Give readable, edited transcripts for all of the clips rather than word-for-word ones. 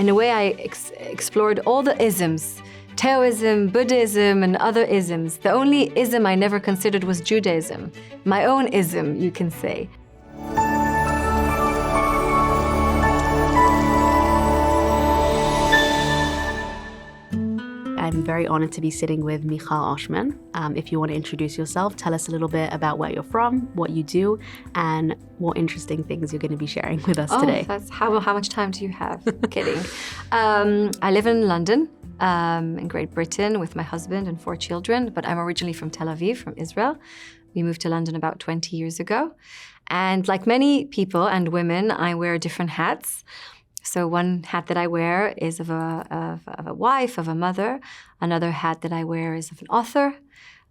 in a way, I explored all the isms, Taoism, Buddhism, and other isms. The only ism I never considered was Judaism. My own ism, you can say. I'm very honored to be sitting with Michal Oshman. If you want to introduce yourself, tell us a little bit about where you're from, what you do, and what interesting things you're going to be sharing with us today. That's how much time do you have? Kidding. I live in London, in Great Britain, with my husband and 4 children, but I'm originally from Tel Aviv, from Israel. We moved to London about 20 years ago. And like many people and women, I wear different hats. So one hat that I wear is of a wife, of a mother. Another hat that I wear is of an author.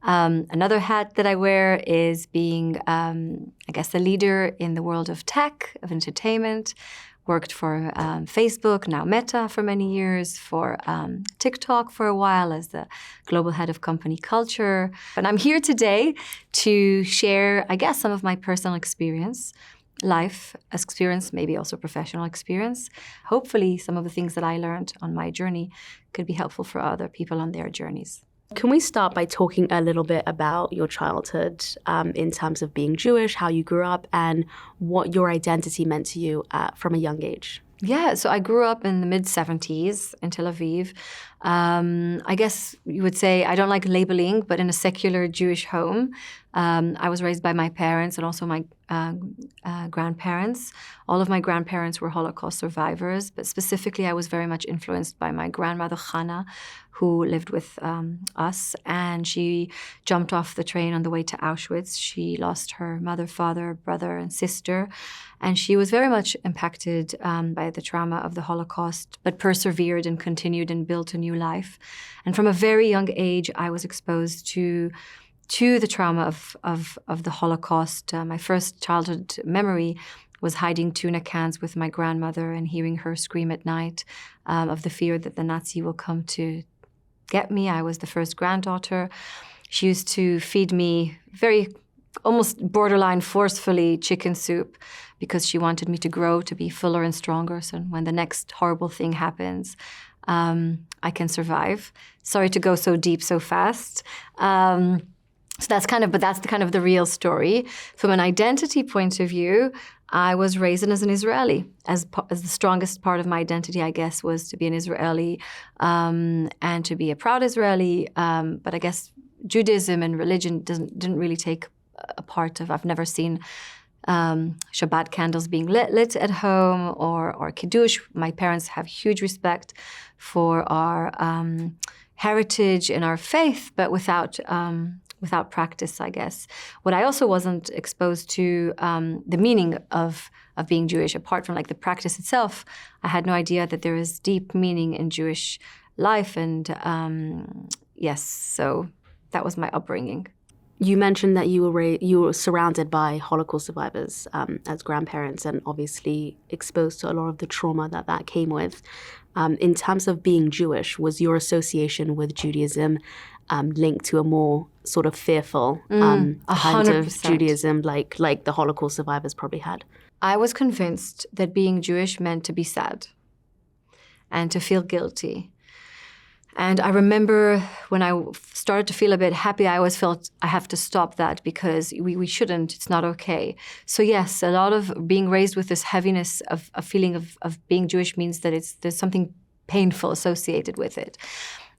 Another hat that I wear is being, I guess, a leader in the world of tech, of entertainment. Worked for Facebook, now Meta for many years, for TikTok for a while as the global head of company culture. And I'm here today to share, I guess, some of my personal life experience, maybe also professional experience. Hopefully, some of the things that I learned on my journey could be helpful for other people on their journeys. Can we start by talking a little bit about your childhood in terms of being Jewish, how you grew up, and what your identity meant to you from a young age? Yeah, so I grew up in the mid-70s in Tel Aviv. I guess you would say, I don't like labeling, but in a secular Jewish home. I was raised by my parents and also my grandparents. All of my grandparents were Holocaust survivors, but specifically I was very much influenced by my grandmother, Hannah, who lived with us, and she jumped off the train on the way to Auschwitz. She lost her mother, father, brother, and sister, and she was very much impacted by the trauma of the Holocaust, but persevered and continued and built a new life. And from a very young age, I was exposed to the trauma of the Holocaust. My first childhood memory was hiding tuna cans with my grandmother and hearing her scream at night of the fear that the Nazi will come to get me. I was the first granddaughter. She used to feed me very, almost borderline forcefully, chicken soup because she wanted me to grow, to be fuller and stronger. So when the next horrible thing happens, I can survive. Sorry to go so deep so fast. So that's the real story. From an identity point of view, I was raised as an Israeli. As the strongest part of my identity, I guess, was to be an Israeli and to be a proud Israeli. But I guess Judaism and religion didn't really take a part of. I've never seen Shabbat candles being lit at home or Kiddush. My parents have huge respect for our heritage and our faith, but without practice, I guess. What I also wasn't exposed to the meaning of being Jewish, apart from like the practice itself. I had no idea that there is deep meaning in Jewish life, and yes, so that was my upbringing. You mentioned that you were surrounded by Holocaust survivors as grandparents, and obviously exposed to a lot of the trauma that came with. In terms of being Jewish, was your association with Judaism linked to a more sort of fearful kind of Judaism like the Holocaust survivors probably had? I was convinced that being Jewish meant to be sad and to feel guilty. And I remember when I started to feel a bit happy, I always felt I have to stop that because we shouldn't, it's not okay. So yes, a lot of being raised with this heaviness of a feeling of being Jewish means that there's something painful associated with it.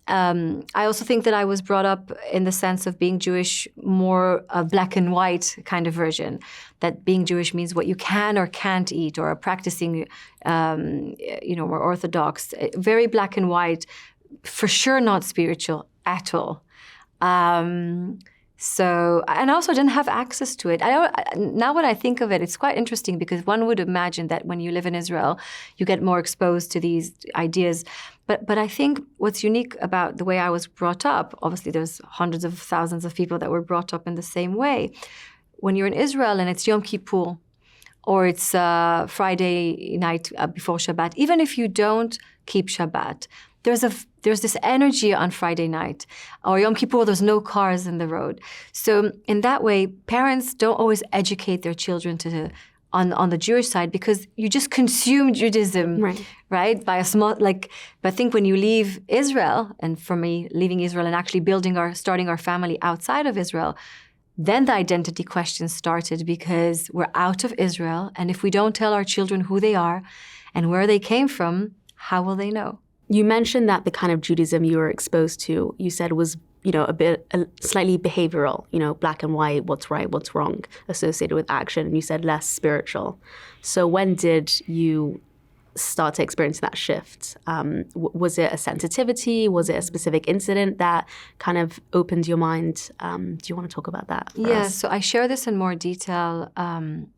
I also think that I was brought up in the sense of being Jewish, more a black and white kind of version, that being Jewish means what you can or can't eat, or practicing, more orthodox, very black and white, for sure not spiritual at all. So, and also didn't have access to it. Now when I think of it, it's quite interesting because one would imagine that when you live in Israel, you get more exposed to these ideas. But I think what's unique about the way I was brought up, obviously there's hundreds of thousands of people that were brought up in the same way. When you're in Israel and it's Yom Kippur, or it's Friday night before Shabbat, even if you don't keep Shabbat, there's this energy on Friday night. Or Yom Kippur, there's no cars in the road. So in that way, parents don't always educate their children to on the Jewish side because you just consume Judaism, right? By a small, but I think when you leave Israel, and for me, leaving Israel and actually starting our family outside of Israel, then the identity questions started because we're out of Israel. And if we don't tell our children who they are and where they came from, how will they know? You mentioned that the kind of Judaism you were exposed to, you said was, slightly behavioral, black and white, what's right, what's wrong, associated with action. And you said less spiritual. So when did you start to experience that shift? Was it a sensitivity? Was it a specific incident that kind of opened your mind? Do you want to talk about that? Yes. So I share this in more detail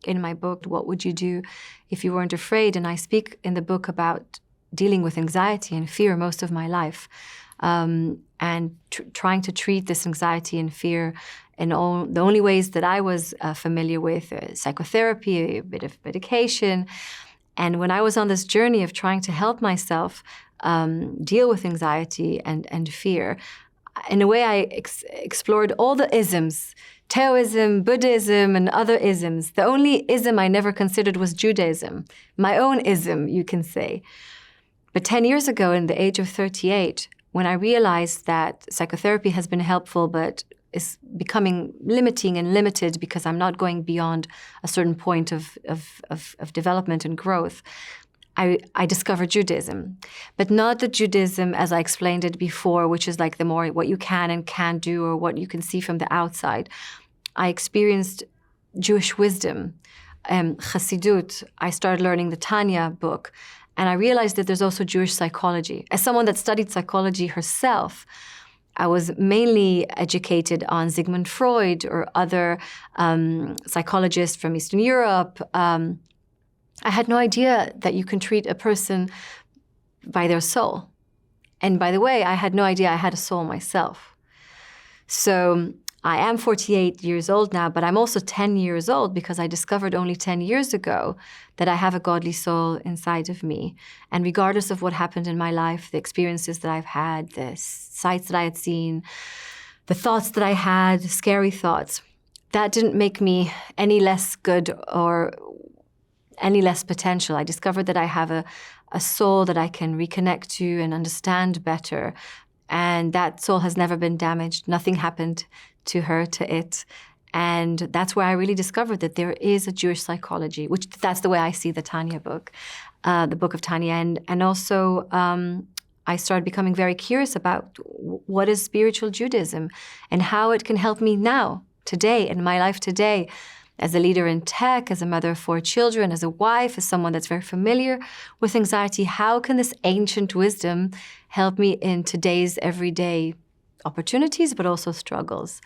in my book, What Would You Do If You Weren't Afraid? And I speak in the book about dealing with anxiety and fear most of my life. And trying to treat this anxiety and fear in the only ways that I was familiar with, psychotherapy, a bit of medication. And when I was on this journey of trying to help myself deal with anxiety and fear, in a way I explored all the isms, Taoism, Buddhism, and other isms. The only ism I never considered was Judaism, my own ism, you can say. But 10 years ago, in the age of 38, when I realized that psychotherapy has been helpful but is becoming limiting and limited because I'm not going beyond a certain point of development and growth, I discovered Judaism. But not the Judaism as I explained it before, which is like the more what you can and can't do or what you can see from the outside. I experienced Jewish wisdom, Chassidut. I started learning the Tanya book. And I realized that there's also Jewish psychology. As someone that studied psychology herself, I was mainly educated on Sigmund Freud or other psychologists from Eastern Europe. I had no idea that you can treat a person by their soul. And by the way, I had no idea I had a soul myself. So I am 48 years old now, but I'm also 10 years old because I discovered only 10 years ago that I have a godly soul inside of me. And regardless of what happened in my life, the experiences that I've had, the sights that I had seen, the thoughts that I had, scary thoughts, that didn't make me any less good or any less potential. I discovered that I have a soul that I can reconnect to and understand better. And that soul has never been damaged. Nothing happened to her, to it. And that's where I really discovered that there is a Jewish psychology, which that's the way I see the Tanya book, the book of Tanya. And also I started becoming very curious about what is spiritual Judaism and how it can help me now, today, in my life today, as a leader in tech, as a mother of 4 children, as a wife, as someone that's very familiar with anxiety. How can this ancient wisdom help me in today's everyday opportunities, but also struggles?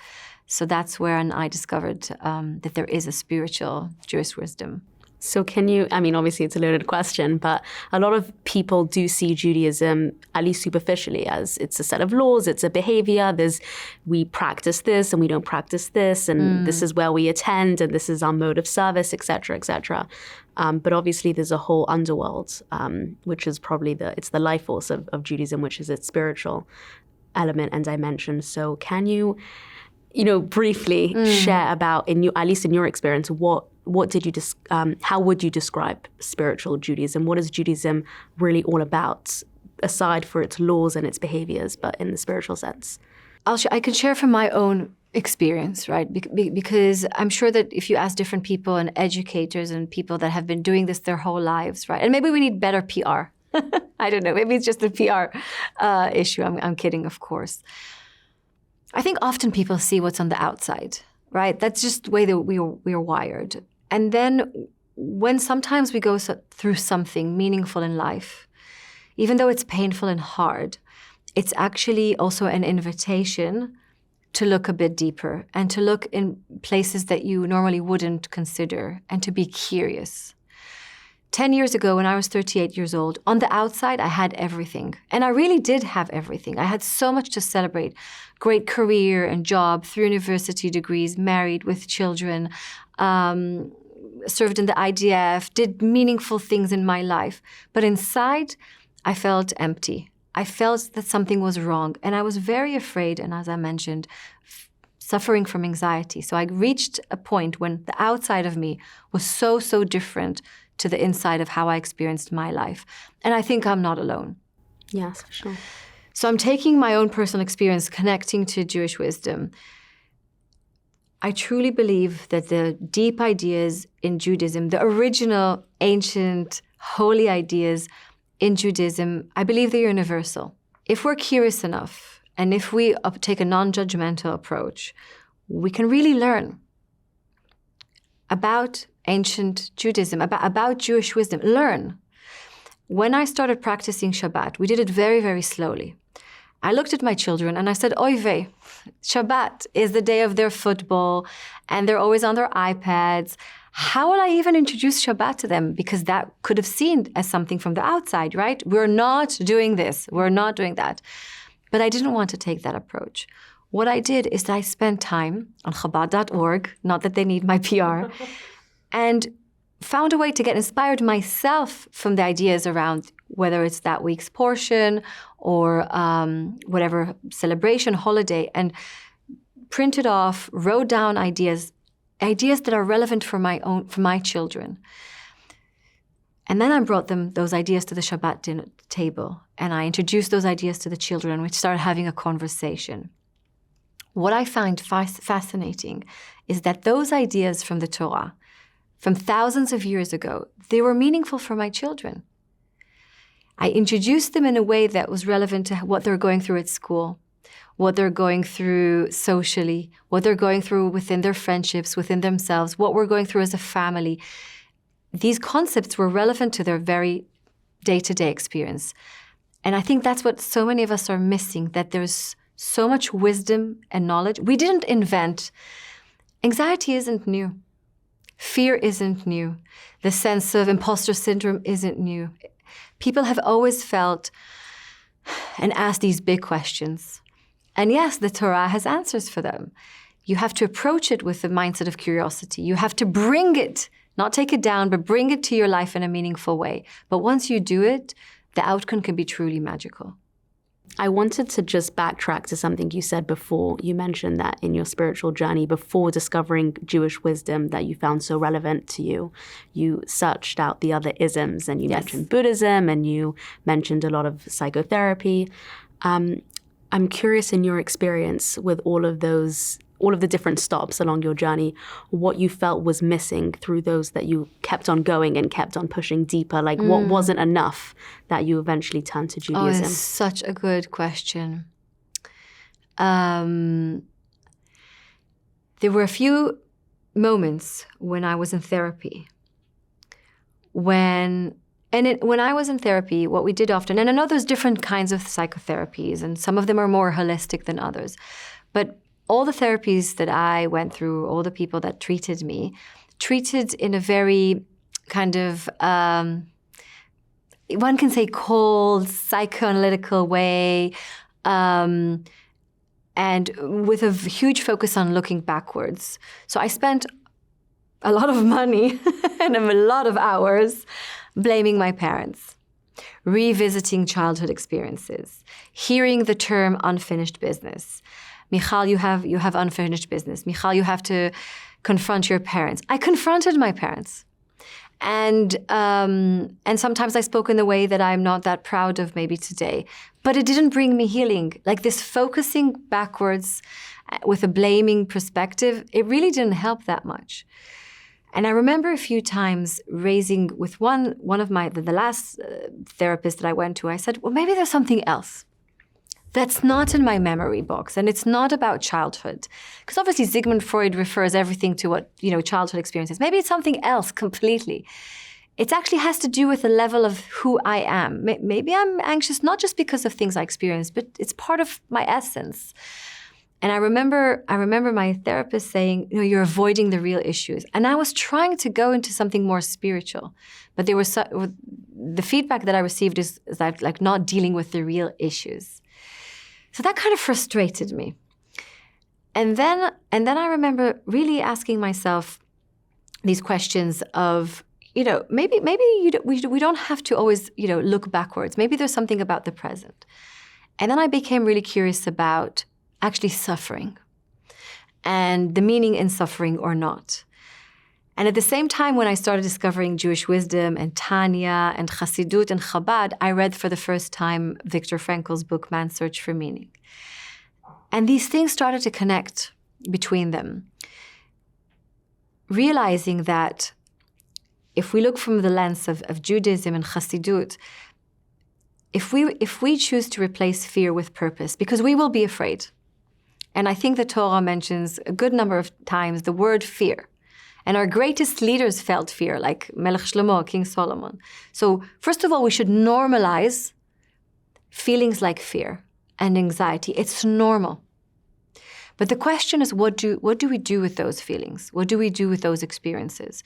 So that's where I discovered that there is a spiritual Jewish wisdom. So can you, obviously it's a loaded question, but a lot of people do see Judaism, at least superficially, as it's a set of laws, it's a behavior, we practice this and we don't practice this, and this is where we attend, and this is our mode of service, et cetera, et cetera. But obviously there's a whole underworld, which is probably it's the life force of Judaism, which is its spiritual element and dimension. So can you, briefly share about, at least in your experience, what did you how would you describe spiritual Judaism? What is Judaism really all about, aside for its laws and its behaviors, but in the spiritual sense? I can share from my own experience, right? Because I'm sure that if you ask different people and educators and people that have been doing this their whole lives, right? And maybe we need better PR. I don't know. Maybe it's just a PR issue. I'm kidding, of course. I think often people see what's on the outside, right? That's just the way that we are wired. And then when sometimes we go through something meaningful in life, even though it's painful and hard, it's actually also an invitation to look a bit deeper and to look in places that you normally wouldn't consider and to be curious. 10 years ago, when I was 38 years old, on the outside, I had everything. And I really did have everything. I had so much to celebrate. Great career and job, 3 university degrees, married with children, served in the IDF, did meaningful things in my life. But inside, I felt empty. I felt that something was wrong. And I was very afraid, and as I mentioned, suffering from anxiety. So I reached a point when the outside of me was so, so different to the inside of how I experienced my life. And I think I'm not alone. Yes, for sure. So I'm taking my own personal experience, connecting to Jewish wisdom. I truly believe that the deep ideas in Judaism, the original, ancient, holy ideas in Judaism, I believe they're universal. If we're curious enough, and if we take a non-judgmental approach, we can really learn about ancient Judaism, about Jewish wisdom. Learn. When I started practicing Shabbat, we did it very, very slowly. I looked at my children and I said, oy vey, Shabbat is the day of their football and they're always on their iPads. How will I even introduce Shabbat to them? Because that could have seen as something from the outside, right? We're not doing this. We're not doing that. But I didn't want to take that approach. What I did is that I spent time on Chabad.org, not that they need my PR, and found a way to get inspired myself from the ideas around whether it's that week's portion or whatever celebration, holiday, and printed off, wrote down ideas that are relevant for my children. And then I brought them those ideas to the Shabbat dinner table, and I introduced those ideas to the children, and we started having a conversation. What I find fascinating is that those ideas from the Torah, from thousands of years ago, they were meaningful for my children. I introduced them in a way that was relevant to what they're going through at school, what they're going through socially, what they're going through within their friendships, within themselves, what we're going through as a family. These concepts were relevant to their very day-to-day experience. And I think that's what so many of us are missing, that there's so much wisdom and knowledge. We didn't invent. Anxiety isn't new. Fear isn't new. The sense of imposter syndrome isn't new. People have always felt and asked these big questions. And yes, the Torah has answers for them. You have to approach it with the mindset of curiosity. You have to bring it, not take it down, but bring it to your life in a meaningful way. But once you do it, the outcome can be truly magical. I wanted to just backtrack to something you said before. You mentioned that in your spiritual journey, before discovering Jewish wisdom that you found so relevant to you, you searched out the other isms, and you mentioned Buddhism, and you mentioned a lot of psychotherapy. I'm curious, in your experience with all of the different stops along your journey, what you felt was missing through those that you kept on going and kept on pushing deeper. Like, what wasn't enough that you eventually turned to Judaism? Oh, it's such a good question. There were a few moments when I was in therapy. When I was in therapy, what we did often, and I know there's different kinds of psychotherapies, and some of them are more holistic than others, but all the therapies that I went through, all the people that treated me, treated in a very kind of, one can say cold, psychoanalytical way, and with a huge focus on looking backwards. So I spent a lot of money and a lot of hours blaming my parents, revisiting childhood experiences, hearing the term unfinished business. Michal, you have unfinished business. Michal, you have to confront your parents. I confronted my parents. And sometimes I spoke in the way that I'm not that proud of maybe today. But it didn't bring me healing. Like this focusing backwards with a blaming perspective, it really didn't help that much. And I remember a few times raising with one of the last therapist that I went to, I said, well, maybe there's something else that's not in my memory box, and it's not about childhood. Because obviously Sigmund Freud refers everything to what, childhood experiences. Maybe it's something else completely. It actually has to do with the level of who I am. Maybe I'm anxious not just because of things I experienced, but it's part of my essence. And I remember my therapist saying, you're avoiding the real issues. And I was trying to go into something more spiritual, but the feedback that I received is like not dealing with the real issues. So that kind of frustrated me. And then I remember really asking myself these questions of, maybe we don't have to always, look backwards. Maybe there's something about the present. And then I became really curious about actually suffering. and the meaning in suffering or not. And at the same time, when I started discovering Jewish wisdom and Tanya and Chassidut and Chabad, I read for the first time Viktor Frankl's book, Man's Search for Meaning. And these things started to connect between them, realizing that if we look from the lens of Judaism and Chassidut, if we choose to replace fear with purpose, because we will be afraid. And I think the Torah mentions a good number of times the word fear. And our greatest leaders felt fear, like Melech Shlomo, King Solomon. So first of all, we should normalize feelings like fear and anxiety. It's normal. But the question is, what do we do with those feelings? What do we do with those experiences?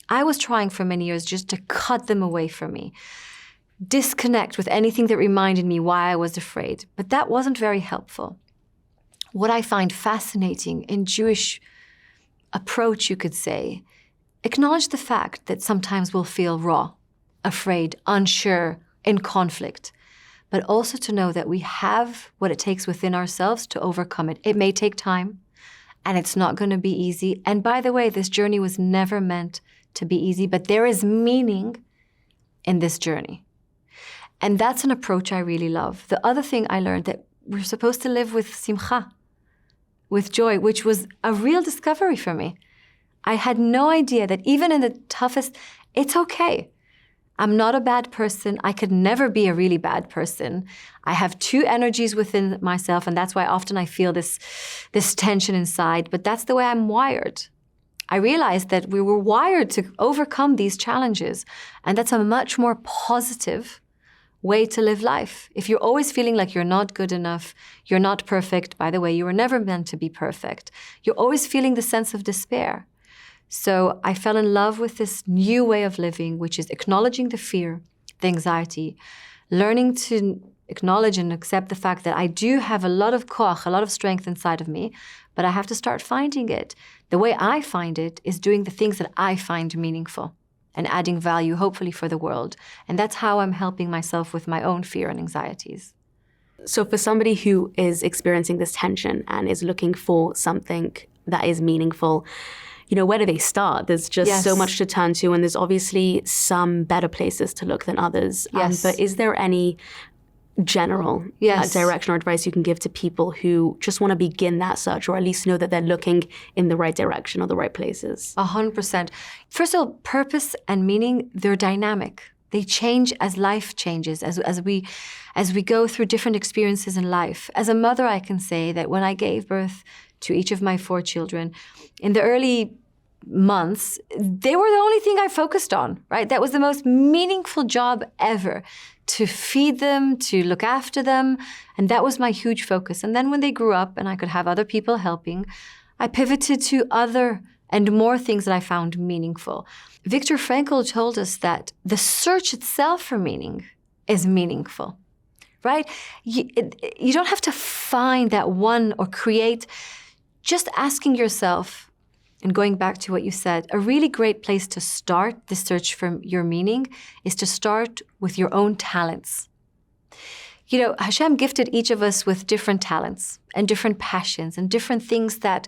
I was trying for many years just to cut them away from me, disconnect with anything that reminded me why I was afraid. But that wasn't very helpful. What I find fascinating in Jewish approach, you could say, acknowledge the fact that sometimes we'll feel raw, afraid, unsure, in conflict, but also to know that we have what it takes within ourselves to overcome it. It may take time, and it's not going to be easy. And by the way, this journey was never meant to be easy, but there is meaning in this journey. And that's an approach I really love. The other thing I learned, that we're supposed to live with simcha, with joy, which was a real discovery for me. I had no idea that even in the toughest, it's okay. I'm not a bad person. I could never be a really bad person. I have two energies within myself, and that's why often I feel this tension inside, but that's the way I'm wired. I realized that we were wired to overcome these challenges, and that's a much more positive way to live life. If you're always feeling like you're not good enough, you're not perfect, by the way, you were never meant to be perfect, you're always feeling the sense of despair. So I fell in love with this new way of living, which is acknowledging the fear, the anxiety, learning to acknowledge and accept the fact that I do have a lot of koach, a lot of strength inside of me, but I have to start finding it. The way I find it is doing the things that I find meaningful and adding value, hopefully, for the world. And that's how I'm helping myself with my own fear and anxieties. So for somebody who is experiencing this tension and is looking for something that is meaningful, where do they start? There's just so much to turn to, and there's obviously some better places to look than others. Yes. But is there any general direction or advice you can give to people who just want to begin that search, or at least know that they're looking in the right direction or the right places? 100%. First of all, purpose and meaning, they're dynamic. They change as life changes, as we go through different experiences in life. As a mother, I can say that when I gave birth to each of my 4 children, in the early months, they were the only thing I focused on, right? That was the most meaningful job ever, to feed them, to look after them. And that was my huge focus. And then when they grew up and I could have other people helping, I pivoted to other and more things that I found meaningful. Viktor Frankl told us that the search itself for meaning is meaningful, right? You don't have to find that one or create. Just asking yourself, and going back to what you said, a really great place to start the search for your meaning is to start with your own talents. Hashem gifted each of us with different talents and different passions and different things that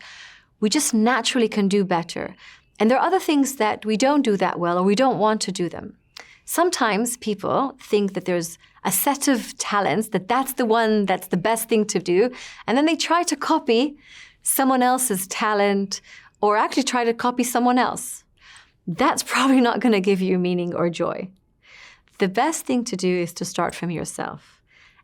we just naturally can do better. And there are other things that we don't do that well, or we don't want to do them. Sometimes people think that there's a set of talents, that's the one that's the best thing to do, and then they try to copy someone else's talent, or actually try to copy someone else. That's probably not going to give you meaning or joy. The best thing to do is to start from yourself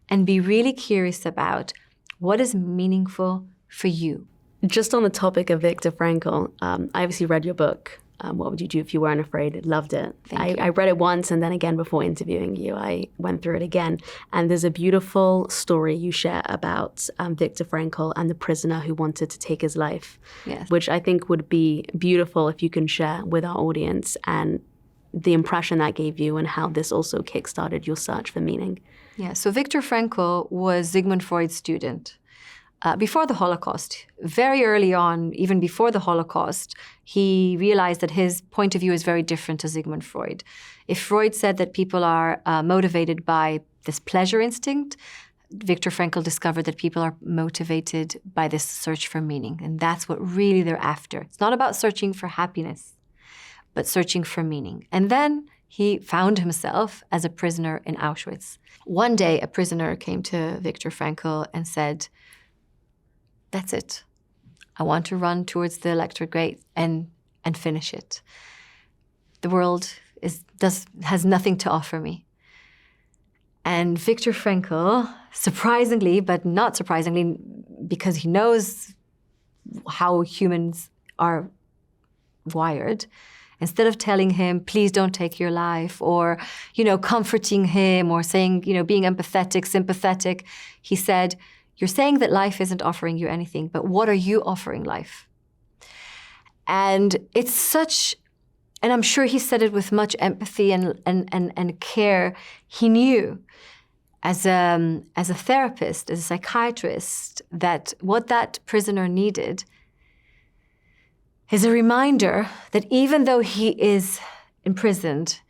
and be really curious about what is meaningful for you. Just on the topic of Viktor Frankl, I obviously read your book, What Would You Do If You Weren't Afraid? Loved it. I read it once, and then again before interviewing you, I went through it again. And there's a beautiful story you share about Viktor Frankl and the prisoner who wanted to take his life, which I think would be beautiful if you can share with our audience, and the impression that gave you and how this also kickstarted your search for meaning. Yeah, so Viktor Frankl was Sigmund Freud's student. Before the Holocaust, very early on, even before the Holocaust, he realized that his point of view is very different to Sigmund Freud. If Freud said that people are motivated by this pleasure instinct, Viktor Frankl discovered that people are motivated by this search for meaning. And that's what really they're after. It's not about searching for happiness, but searching for meaning. And then he found himself as a prisoner in Auschwitz. One day, a prisoner came to Viktor Frankl and said, "That's it. I want to run towards the electric gate and finish it. The world has nothing to offer me." And Viktor Frankl, surprisingly, but not surprisingly, because he knows how humans are wired, instead of telling him, "Please don't take your life," or, comforting him or saying, being empathetic, sympathetic, he said, "You're saying that life isn't offering you anything, but what are you offering life?" And it's such, and I'm sure he said it with much empathy and care. He knew as a therapist, as a psychiatrist, that what that prisoner needed is a reminder that even though he is imprisoned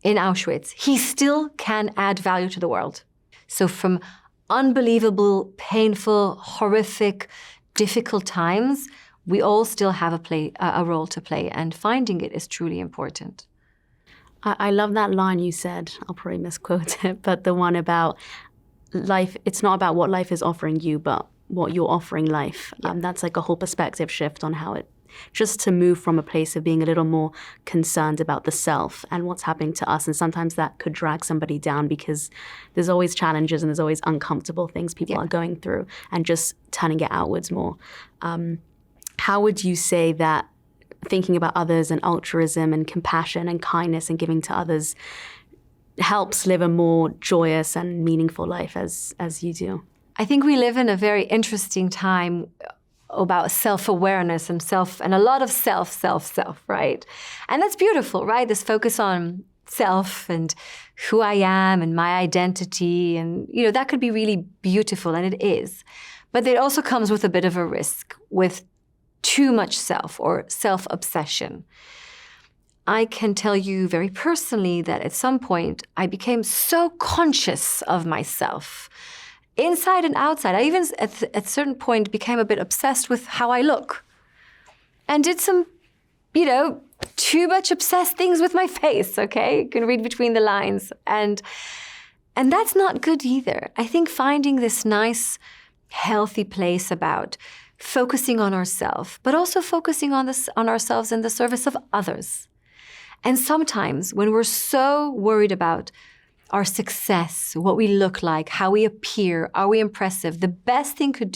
in Auschwitz, he still can add value to the world. So from unbelievable, painful, horrific, difficult times, we all still have a role to play, and finding it is truly important. I love that line you said. I'll probably misquote it, but the one about life, it's not about what life is offering you, but what you're offering life. Yeah. That's like a whole perspective shift on how it, just to move from a place of being a little more concerned about the self and what's happening to us. And sometimes that could drag somebody down because there's always challenges and there's always uncomfortable things people are going through, and just turning it outwards more. How would you say that thinking about others and altruism and compassion and kindness and giving to others helps live a more joyous and meaningful life as you do? I think we live in a very interesting time about self-awareness and a lot of self, right? And that's beautiful, right? This focus on self and who I am and my identity, and that could be really beautiful, and it is. But it also comes with a bit of a risk with too much self or self-obsession. I can tell you very personally that at some point I became so conscious of myself, inside and outside. I even at a certain point became a bit obsessed with how I look, and did some, too much obsessed things with my face, okay? You can read between the lines. And that's not good either. I think finding this nice, healthy place about focusing on ourselves, but also focusing on ourselves in the service of others. And sometimes when we're so worried about our success, what we look like, how we appear, are we impressive, the best thing could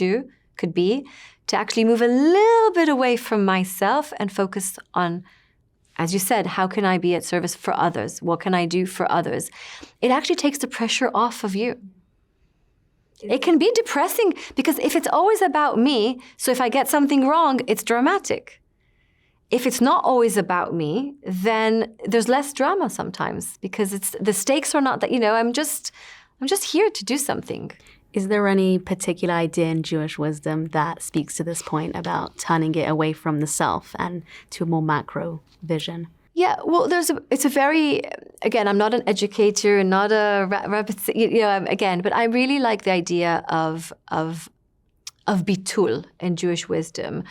be to actually move a little bit away from myself and focus on, as you said, how can I be at service for others? What can I do for others? It actually takes the pressure off of you. It can be depressing because if it's always about me, so if I get something wrong, it's dramatic. If it's not always about me, then there's less drama sometimes because the stakes are not that, I'm just here to do something. Is there any particular idea in Jewish wisdom that speaks to this point about turning it away from the self and to a more macro vision? Yeah, well, it's a very, again, I'm not an educator and not a again, but I really like the idea of bitul in Jewish wisdom.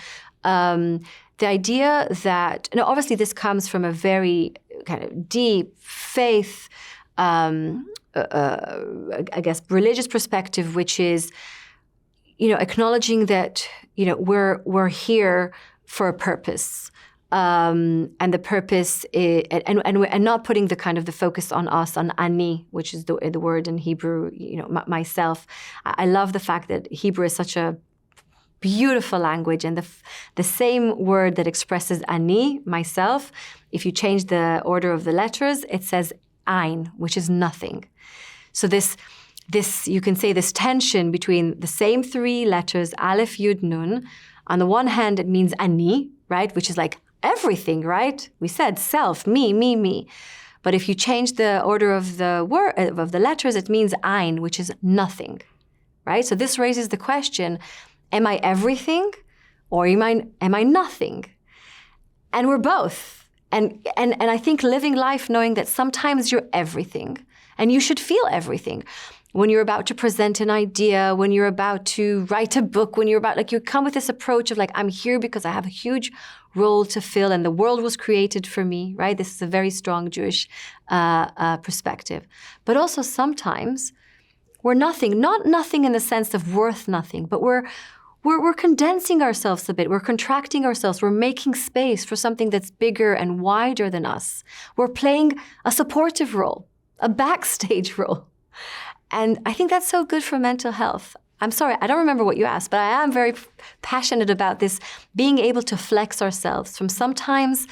The idea that, obviously this comes from a very kind of deep faith, I guess, religious perspective, which is, acknowledging that, we're here for a purpose. And the purpose is, and not putting the kind of the focus on us, on ani, which is the word in Hebrew, myself. I love the fact that Hebrew is such a beautiful language, and the same word that expresses ani, myself, if you change the order of the letters, it says ein, which is nothing. So this you can say this tension between the same three letters, aleph, yud, nun. On the one hand, it means ani, right, which is like everything, right? We said self, me. But if you change the order of the word of the letters, it means ein, which is nothing, right? So this raises the question: am I everything, or am I nothing? And we're both. And I think living life knowing that sometimes you're everything, and you should feel everything. when you're about to present an idea, when you're about to write a book, when you're about, like, you come with this approach of like, I'm here because I have a huge role to fill and the world was created for me, right? This is a very strong Jewish perspective. But also sometimes we're nothing, not nothing in the sense of worth nothing, but we're condensing ourselves a bit. We're contracting ourselves. We're making space for something that's bigger and wider than us. We're playing a supportive role, a backstage role. And I think that's so good for mental health. I'm sorry, I don't remember what you asked, but I am very passionate about this, being able to flex ourselves from sometimes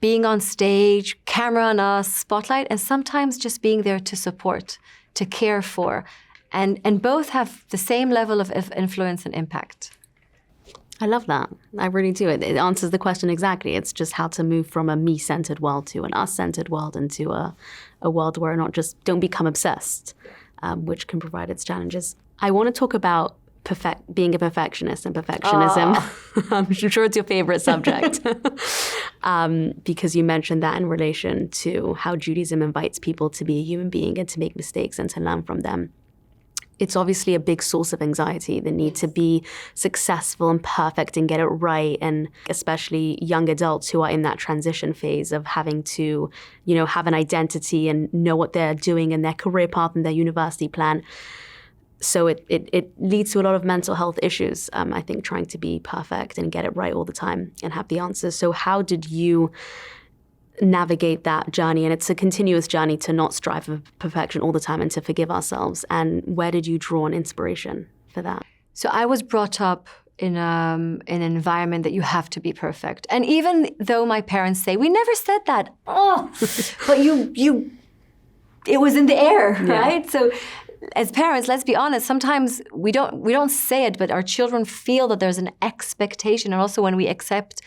being on stage, camera on us, spotlight, and sometimes just being there to support, to care for. And both have the same level of influence and impact. I love that. I really do. It answers the question exactly. It's just how to move from a me-centered world to an us-centered world into a world where not just don't become obsessed, which can provide its challenges. I want to talk about being a perfectionist and perfectionism. I'm sure it's your favorite subject because you mentioned that in relation to how Judaism invites people to be a human being and to make mistakes and to learn from them. It's obviously a big source of anxiety, the need to be successful and perfect and get it right. And especially young adults who are in that transition phase of having to, have an identity and know what they're doing in their career path and their university plan. So it leads to a lot of mental health issues, I think, trying to be perfect and get it right all the time and have the answers. So how did you navigate that journey? And it's a continuous journey to not strive for perfection all the time and to forgive ourselves. And where did you draw on inspiration for that? So I was brought up in an environment that you have to be perfect. And even though my parents say, we never said that, but it was in the air, right? So as parents, let's be honest, sometimes we don't say it, but our children feel that there's an expectation. And also when we expect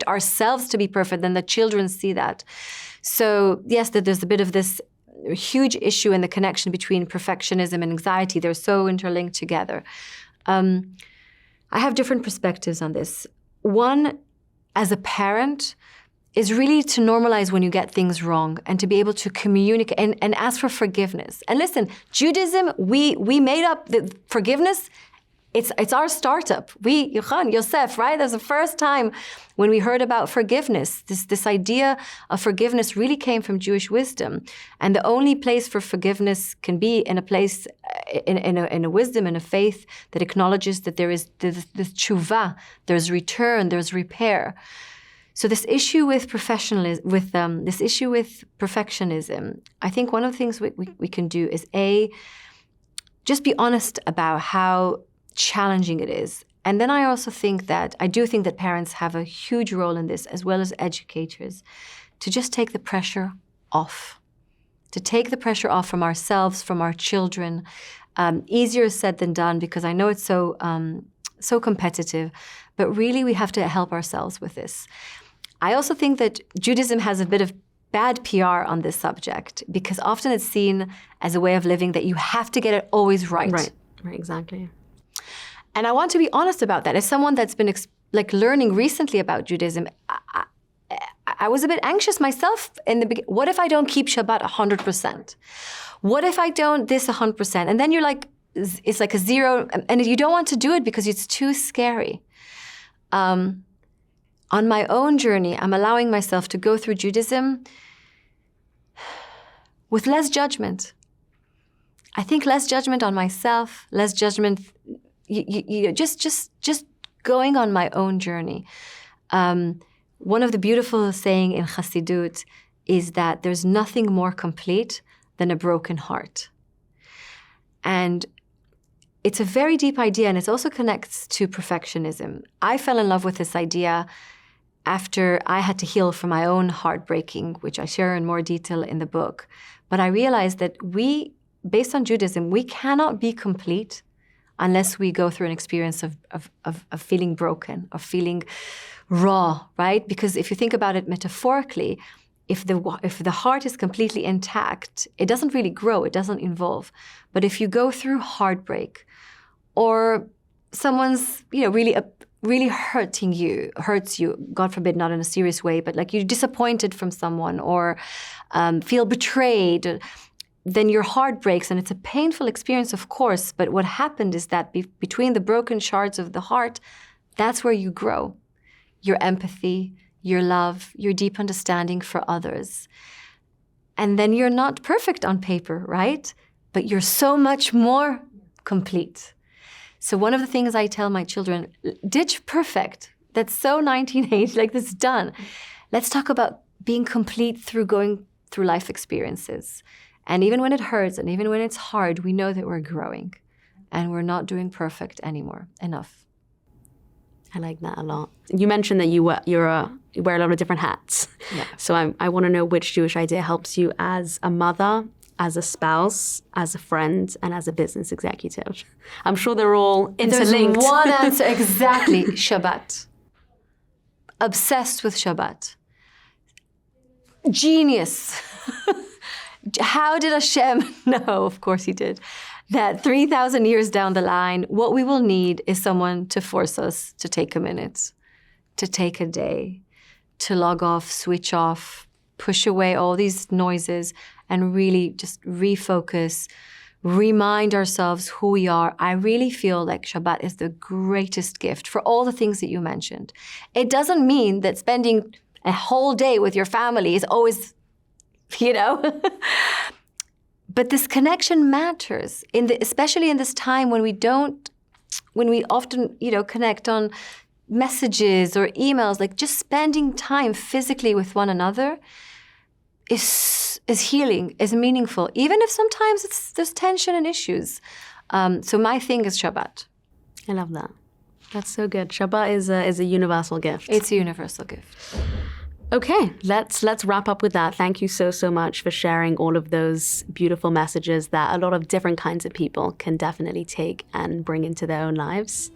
ourselves to be perfect, then the children see that. So yes, that there's a bit of this huge issue in the connection between perfectionism and anxiety. They're so interlinked together. I have different perspectives on this. One, as a parent, is really to normalize when you get things wrong and to be able to communicate and ask for forgiveness. And listen, Judaism, we made up the forgiveness. It's our startup. Yosef, right? That's the first time when we heard about forgiveness. This idea of forgiveness really came from Jewish wisdom. And the only place for forgiveness can be in a place, in a wisdom, in a faith that acknowledges that there is this tshuva, there's return, there's repair. So this issue with perfectionism, I think one of the things we can do is just be honest about how challenging it is. And then I think that parents have a huge role in this, as well as educators, to just take the pressure off. To take the pressure off from ourselves, from our children. Easier said than done, because I know it's so competitive, but really we have to help ourselves with this. I also think that Judaism has a bit of bad PR on this subject, because often it's seen as a way of living that you have to get it always right. Right, exactly. And I want to be honest about that. As someone that's been learning recently about Judaism, I was a bit anxious myself in the beginning. What if I don't keep Shabbat 100%? What if I don't this 100%? And then you're like, it's like a zero, and you don't want to do it because it's too scary. On my own journey, I'm allowing myself to go through Judaism with less judgment. I think less judgment on myself, less judgment, just going on my own journey. One of the beautiful saying in Chassidut is that there's nothing more complete than a broken heart. And it's a very deep idea, and it also connects to perfectionism. I fell in love with this idea after I had to heal from my own heartbreaking, which I share in more detail in the book. But I realized that based on Judaism, we cannot be complete unless we go through an experience of feeling broken, of feeling raw, right? Because if you think about it metaphorically, if the heart is completely intact, it doesn't really grow, it doesn't evolve. But if you go through heartbreak, or someone's really hurts you, God forbid, not in a serious way, but like you're disappointed from someone or feel betrayed, then your heart breaks, and it's a painful experience, of course. But what happened is that between the broken shards of the heart, that's where you grow. Your empathy, your love, your deep understanding for others. And then you're not perfect on paper, right? But you're so much more complete. So one of the things I tell my children, ditch perfect. That's so 1980, like this done. Let's talk about being complete through going through life experiences. And even when it hurts and even when it's hard, we know that we're growing and we're not doing perfect anymore. Enough. I like that a lot. You mentioned that you wear a lot of different hats. Yeah. So I want to know which Jewish idea helps you as a mother, as a spouse, as a friend, and as a business executive. I'm sure they're all interlinked. There's one answer, exactly. Shabbat. Obsessed with Shabbat. Genius. How did Hashem know? Of course he did. That 3,000 years down the line, what we will need is someone to force us to take a minute, to take a day, to log off, switch off, push away all these noises, and really just refocus, remind ourselves who we are. I really feel like Shabbat is the greatest gift for all the things that you mentioned. It doesn't mean that spending a whole day with your family is always, but this connection matters, especially in this time when we often, connect on messages or emails. Like just spending time physically with one another is healing, is meaningful, even if sometimes there's tension and issues. So my thing is Shabbat. I love that. That's so good. Shabbat is a universal gift. It's a universal gift. Okay, let's wrap up with that. Thank you so much for sharing all of those beautiful messages that a lot of different kinds of people can definitely take and bring into their own lives.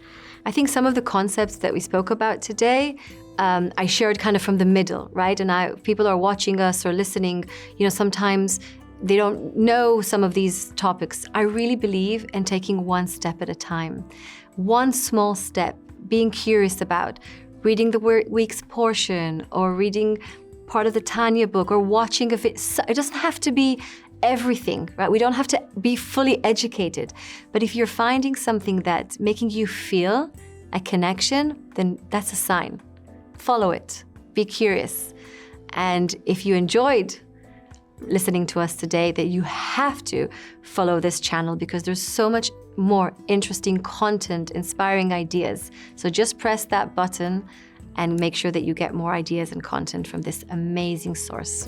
I think some of the concepts that we spoke about today, I shared kind of from the middle, right? And people are watching us or listening, sometimes they don't know some of these topics. I really believe in taking one step at a time. One small step, being curious about reading the week's portion or reading part of the Tanya book or watching a video. It doesn't have to be everything, right? We don't have to be fully educated. But if you're finding something that's making you feel a connection, then that's a sign. Follow it. Be curious. And if you enjoyed listening to us today, that you have to follow this channel because there's so much more interesting content, inspiring ideas. So just press that button and make sure that you get more ideas and content from this amazing source.